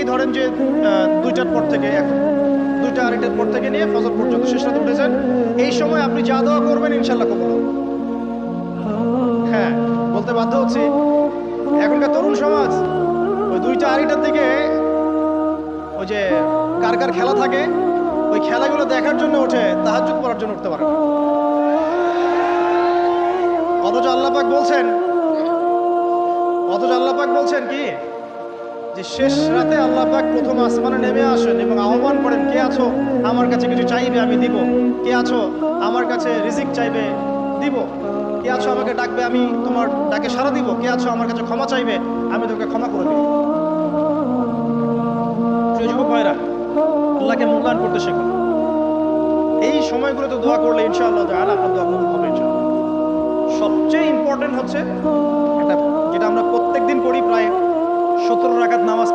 এই ধরেন যে 2টার পর থেকে, এখন 2টা 2:30টার পর থেকে নিয়ে ফজর পর্যন্ত শেষ রাতে উঠেছেন, এই সময় আপনি যা দোয়া করবেন ইনশাল্লাহ কবুল হবে। হ্যাঁ, বলতে বাধ্য হচ্ছি, এখনকার তরুণ সমাজ ওই 2টা 2:30টার দিকে ওই যে কার কার খেলা থাকে, ওই খেলাগুলো দেখার জন্য ওঠে, তাহাজ্জুদ পড়ার জন্য উঠতে পারে না। অথচ আল্লাহ পাক বলছেন, কি যে শেষ রাতে আল্লাহ পাক প্রথম আসমানে নেমে আসেন এবং আহ্বান করেন, কে আছো আমার কাছে কিছু চাইবে আমি দিব, কে আছো আমার কাছে রিজিক চাইবে দিব, কে আছো আমাকে ডাকবে আমি তোমার ডাকে সাড়া দিব, কে আছো আমার কাছে ক্ষমা চাইবে আমি তোকে ক্ষমা করে দিব। প্রিয় যুবক ভাইরা, আল্লাহকে মূল্যায়ন করতে শেখো। এই সময়গুলোতে দোয়া করলে ইনশাআল্লাহ তাআলা আপনার দোয়া কবুল হবে ইনশাআল্লাহ। সবচেয়ে ইম্পর্টেন্ট হচ্ছে এটা, যেটা আমরা প্রত্যেকদিন পড়ি, প্রায় 17 রাকাত নামাজ